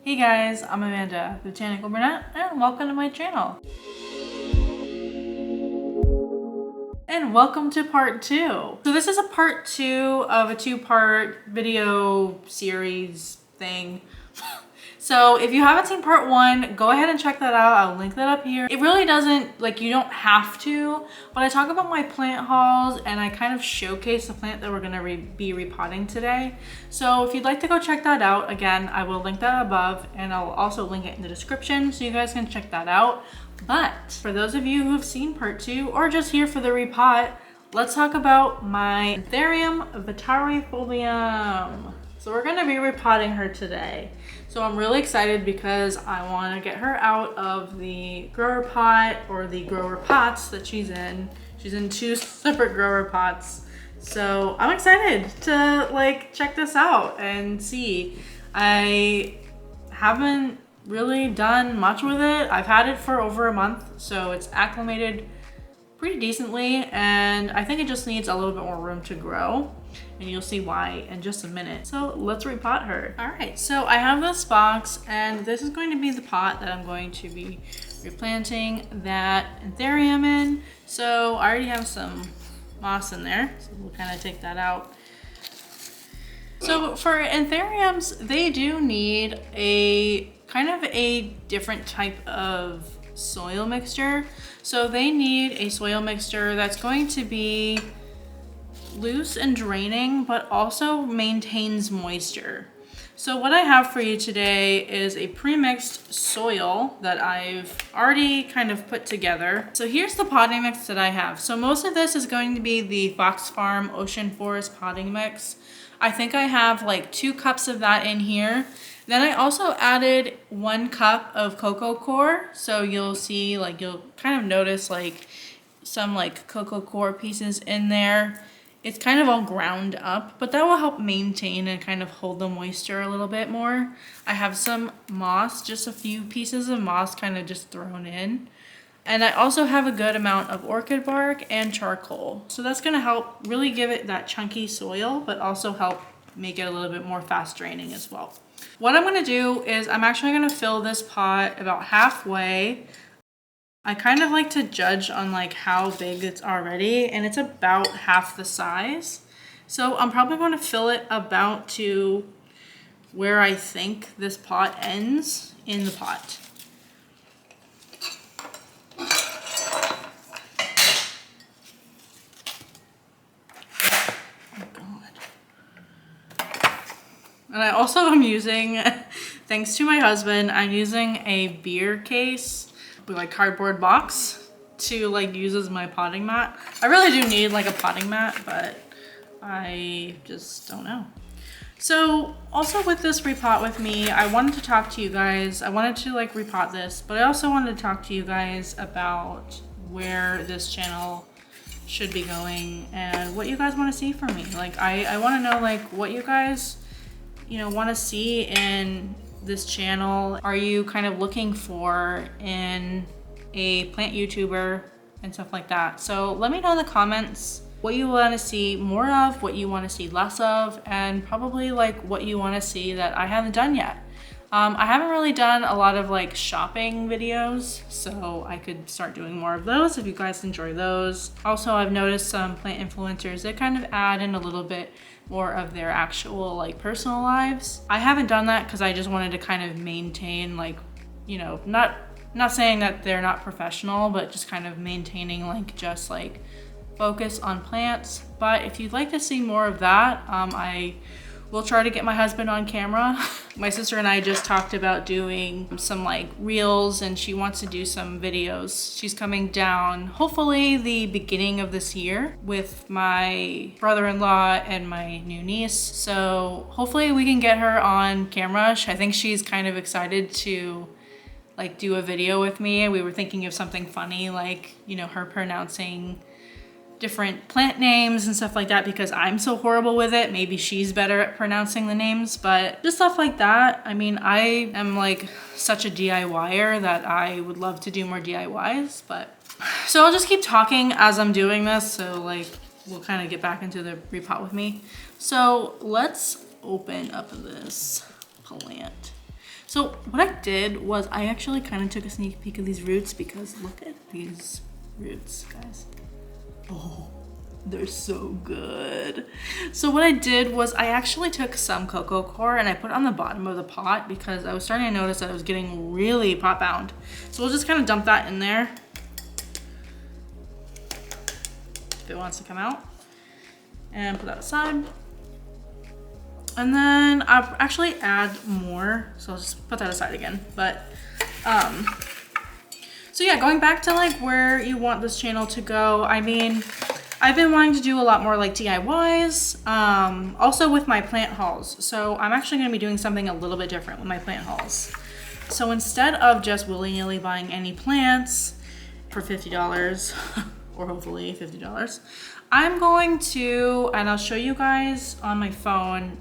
Hey guys, I'm Amanda, the Botanical Brunette, and welcome to my channel. And welcome to part 2. So this is a part 2 of a 2-part video series thing. So if you haven't seen part 1, go ahead and check that out. I'll link that up here. It really doesn't, like, you don't have to, but I talk about my plant hauls and I kind of showcase the plant that we're gonna be repotting today. So if you'd like to go check that out, again, I will link that above and I'll also link it in the description so you guys can check that out. But for those of you who have seen part 2 or just here for the repot, let's talk about my Anthurium Vittarifolium. So we're gonna be repotting her today. So I'm really excited because I wanna get her out of the grower pot or the grower pots that she's in. She's in 2 separate grower pots. So I'm excited to like check this out and see. I haven't really done much with it. I've had it for over a month, so it's acclimated pretty decently, and I think it just needs a little bit more room to grow, and you'll see why in just a minute. So let's repot her. All right, so I have this box, and this is going to be the pot that I'm going to be replanting that Anthurium in. So I already have some moss in there, so we'll kind of take that out. So for Anthuriums, they do need a kind of a different type of soil mixture. So they need a soil mixture that's going to be loose and draining, but also maintains moisture. So what I have for you today is a pre-mixed soil that I've already kind of put together. So here's the potting mix that I have. So most of this is going to be the Fox Farm Ocean Forest potting mix. I think I have like 2 cups of that in here. Then I also added 1 cup of cocoa coir. So you'll see, like, you'll kind of notice like some like cocoa coir pieces in there. It's kind of all ground up, but that will help maintain and kind of hold the moisture a little bit more. I have some moss, just a few pieces of moss kind of just thrown in. And I also have a good amount of orchid bark and charcoal. So that's gonna help really give it that chunky soil, but also help make it a little bit more fast draining as well. What I'm gonna do is I'm actually gonna fill this pot about halfway. I kind of like to judge on like how big it's already, and it's about half the size. So I'm probably gonna fill it about to where I think this pot ends in the pot. And I also am using, thanks to my husband, I'm using a beer case with like cardboard box to like use as my potting mat. I really do need like a potting mat, but I just don't know. So also with this repot with me, I wanted to talk to you guys. I wanted to like repot this, but I also wanted to talk to you guys about where this channel should be going and what you guys want to see from me. Like I want to know like what you guys want to see in this channel. Are you kind of looking for in a plant YouTuber and stuff like that? So let me know in the comments what you want to see more of, what you want to see less of, and probably like what you want to see that I haven't done yet. I haven't really done a lot of like shopping videos, so I could start doing more of those if you guys enjoy those. Also, I've noticed some plant influencers that kind of add in a little bit more of their actual like personal lives. I haven't done that because I just wanted to kind of maintain like, not saying that they're not professional, but just kind of maintaining like just like focus on plants. But if you'd like to see more of that, I will try to get my husband on camera. My sister and I just talked about doing some like reels, and she wants to do some videos. She's coming down hopefully the beginning of this year with my brother-in-law and my new niece. So hopefully we can get her on camera. I think she's kind of excited to like do a video with me. We were thinking of something funny, like, her pronouncing different plant names and stuff like that, because I'm so horrible with it. Maybe she's better at pronouncing the names, but just stuff like that. I mean, I am like such a DIYer that I would love to do more DIYs, but so I'll just keep talking as I'm doing this. So like, we'll kind of get back into the repot with me. So let's open up this plant. So what I did was I actually kind of took a sneak peek of these roots because look at these roots, guys. Oh, they're so good. So what I did was I actually took some cocoa coir and I put it on the bottom of the pot because I was starting to notice that it was getting really pot bound. So we'll just kind of dump that in there if it wants to come out, and put that aside. And then I'll actually add more, so I'll just put that aside again. But so yeah, going back to like where you want this channel to go, I mean, I've been wanting to do a lot more like DIYs, also with my plant hauls. So I'm actually gonna be doing something a little bit different with my plant hauls. So instead of just willy-nilly buying any plants for $50, or hopefully $50, I'm going to, and I'll show you guys on my phone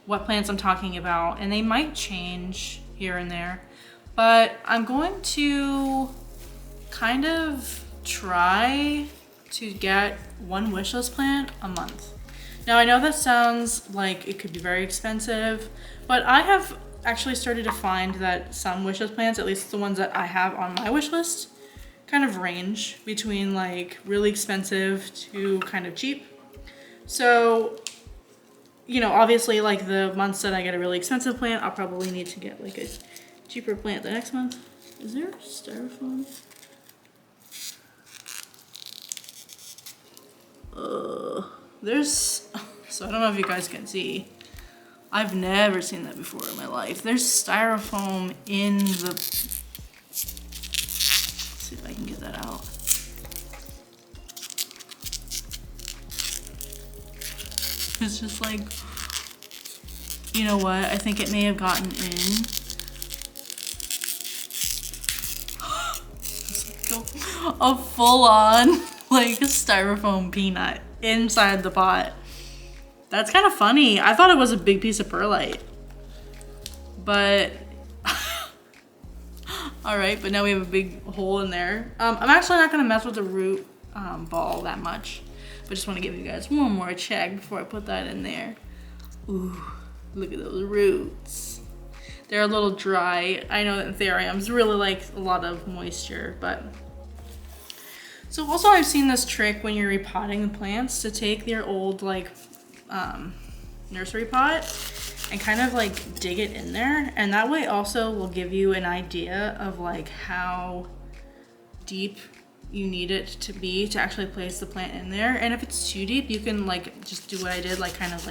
what plants I'm talking about, and they might change here and there, but I'm going to kind of try to get one wish list plant a month. Now I know that sounds like it could be very expensive, but I have actually started to find that some wish list plants, at least the ones that I have on my wish list, kind of range between like really expensive to kind of cheap. So, you know, obviously like the months that I get a really expensive plant, I'll probably need to get like a cheaper plant the next month. Is there styrofoam? There's, so I don't know if you guys can see. I've never seen that before in my life. There's styrofoam in the, see if I can get that out. It's just like, you know what? I think it may have gotten in. It's like a full-on like a styrofoam peanut inside the pot. That's kind of funny. I thought it was a big piece of perlite, but all right, but now we have a big hole in there. I'm actually not gonna mess with the root ball that much, but just wanna give you guys one more check before I put that in there. Ooh, look at those roots. They're a little dry. I know that Anthuriums really like a lot of moisture, but. So also I've seen this trick when you're repotting the plants to take your old like nursery pot and kind of like dig it in there, and that way also will give you an idea of like how deep you need it to be to actually place the plant in there. And if it's too deep, you can like just do what I did, like kind of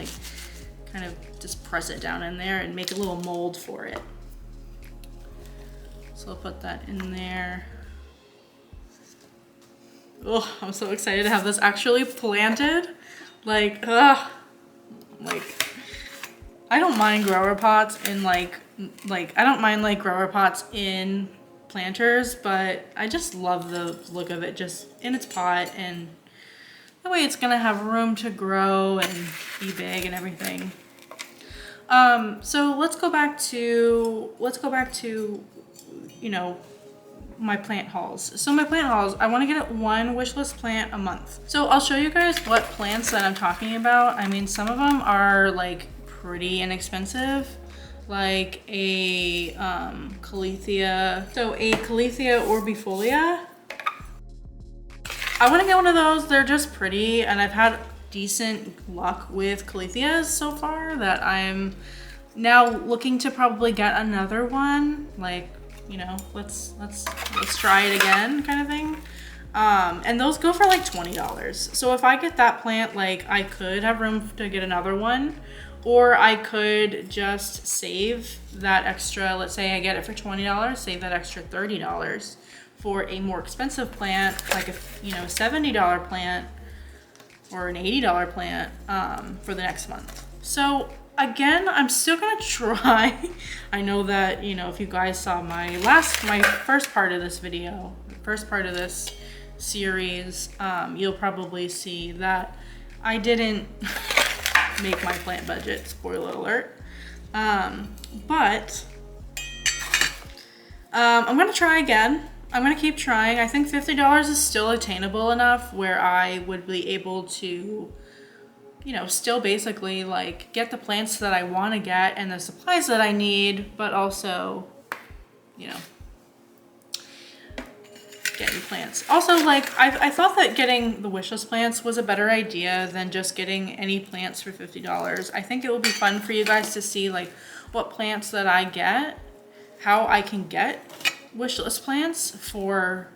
just press it down in there and make a little mold for it. So I'll put that in there. Oh, I'm so excited to have this actually planted. Like, like, I don't mind grower pots in I don't mind like grower pots in planters, but I just love the look of it just in its pot, and that way it's gonna have room to grow and be big and everything. So let's go back to, you know, my plant hauls. So my plant hauls, I want to get one wish list plant a month. So I'll show you guys what plants that I'm talking about. I mean, some of them are like pretty inexpensive, like a Caletheia. So a Caletheia orbifolia. I want to get one of those. They're just pretty, and I've had decent luck with Caletheas so far that I'm now looking to probably get another one. Like, you know, let's try it again kind of thing. And those go for like $20. So if I get that plant, like I could have room to get another one, or I could just save that extra, let's say I get it for $20, save that extra $30 for a more expensive plant, like a, you know, $70 plant or an $80 plant for the next month. So again, I'm still gonna try. I know that, you know, if you guys saw my first part of this video, first part of this series, you'll probably see that I didn't make my plant budget, spoiler alert. But I'm gonna try again. I'm gonna keep trying. I think $50 is still attainable enough where I would be able to you know, still basically like get the plants that I want to get and the supplies that I need, but also, you know, getting plants. Also, like, I thought that getting the wishlist plants was a better idea than just getting any plants for $50. I think it will be fun for you guys to see like what plants that I get, how I can get wishlist plants for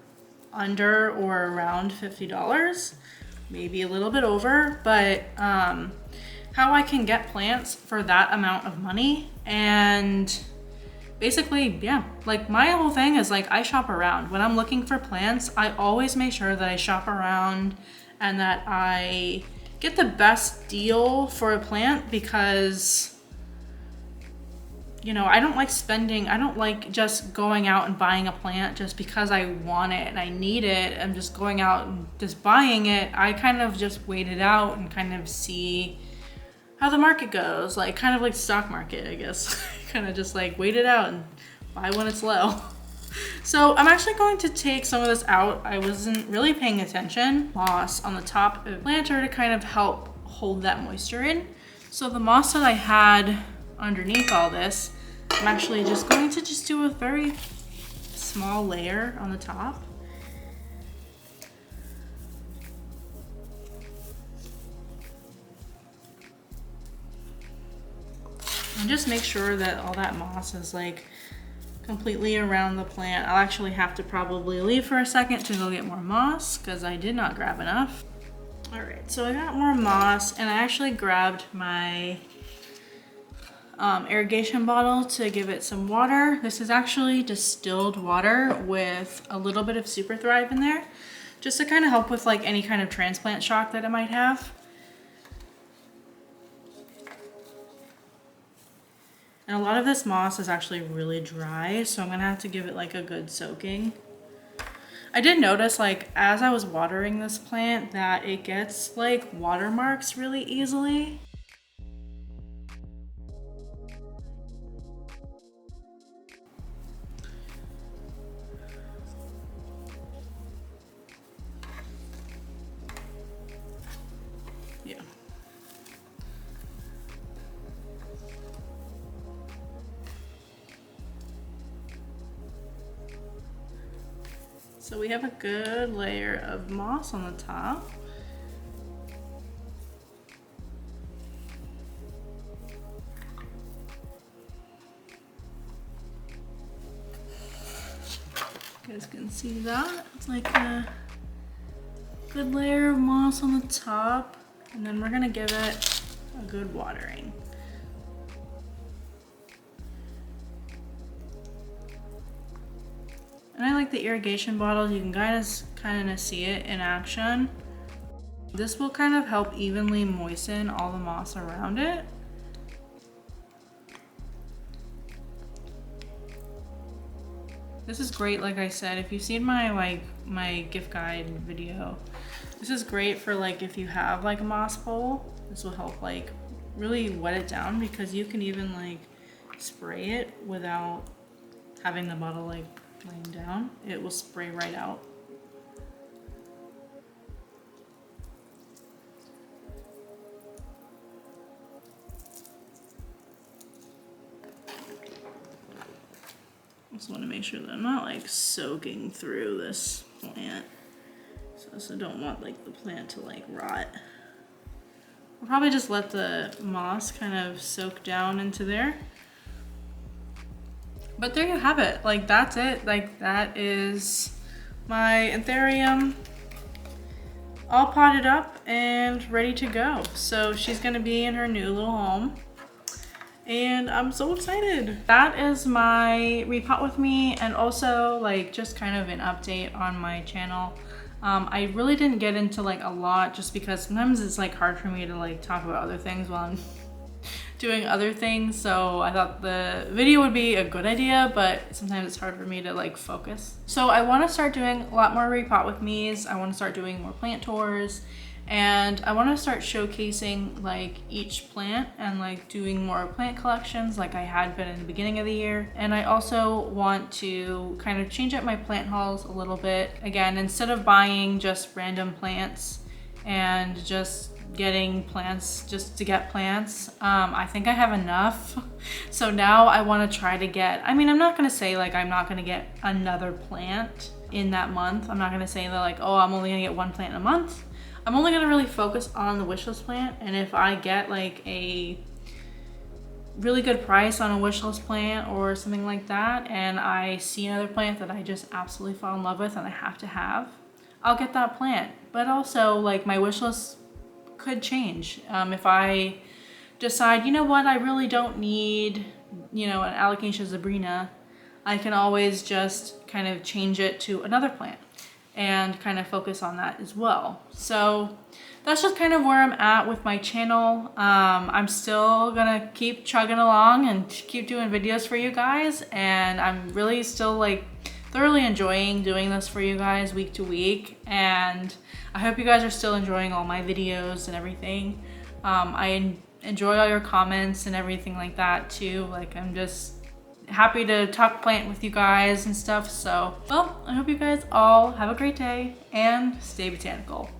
under or around $50, maybe a little bit over, but how I can get plants for that amount of money. And basically, yeah, like my whole thing is like I shop around. When I'm looking for plants, I always make sure that I shop around and that I get the best deal for a plant, because, you know, I don't like just going out and buying a plant just because I want it and I need it. I'm just going out and just buying it. I kind of just wait it out and kind of see how the market goes, like kind of like stock market, I guess. Kind of just like wait it out and buy when it's low. So I'm actually going to take some of this out. I wasn't really paying attention. Moss on the top of the planter to kind of help hold that moisture in. So the moss that I had underneath all this, I'm actually just going to just do a very small layer on the top. And just make sure that all that moss is like completely around the plant. I'll actually have to probably leave for a second to go get more moss because I did not grab enough. All right, so I got more moss and I actually grabbed my irrigation bottle to give it some water. This is actually distilled water with a little bit of Super Thrive in there, just to kind of help with like any kind of transplant shock that it might have. And a lot of this moss is actually really dry, so I'm gonna have to give it like a good soaking. I did notice, like, as I was watering this plant, that it gets like watermarks really easily. Yeah. So we have a good layer of moss on the top. You guys can see that. It's like a good layer of moss on the top, and then we're gonna give it a good watering. And I like the irrigation bottle. You can kind of see it in action. This will kind of help evenly moisten all the moss around it. This is great, like I said, if you've seen my gift guide video, this is great for like if you have like a moss bowl. This will help like really wet it down, because you can even like spray it without having the bottle like laying down. It will spray right out. Just want to make sure that I'm not like soaking through this plant. So I also don't want like the plant to like rot. I'll probably just let the moss kind of soak down into there. But there you have it. Like that's it. Like that is my Anthurium all potted up and ready to go. So she's gonna be in her new little home. And I'm so excited. That is my repot with me, and also like just kind of an update on my channel. I really didn't get into like a lot, just because sometimes it's like hard for me to like talk about other things while I'm doing other things. So I thought the video would be a good idea, but sometimes it's hard for me to like focus. So I want to start doing a lot more repot with me's. I want to start doing more plant tours, and I want to start showcasing like each plant and like doing more plant collections like I had been in the beginning of the year. And I also want to kind of change up my plant hauls a little bit. Again, instead of buying just random plants and just getting plants just to get plants. I think I have enough. So now I want to try to get, I mean, I'm not going to say like I'm not going to get another plant in that month. I'm not going to say that like, oh, I'm only going to get one plant in a month. I'm only going to really focus on the wish list plant. And if I get like a really good price on a wish list plant or something like that, and I see another plant that I just absolutely fall in love with and I have to have, I'll get that plant. But also like my wish list could change. If I decide, you know what, I really don't need, you know, an alocasia zebrina, I can always just kind of change it to another plant and kind of focus on that as well. So that's just kind of where I'm at with my channel. I'm still gonna keep chugging along and keep doing videos for you guys, and I'm really still like thoroughly enjoying doing this for you guys week to week, and I hope you guys are still enjoying all my videos and everything. I enjoy all your comments and everything like that too. Like, I'm just happy to talk plant with you guys and stuff. So, well, I hope you guys all have a great day and stay botanical.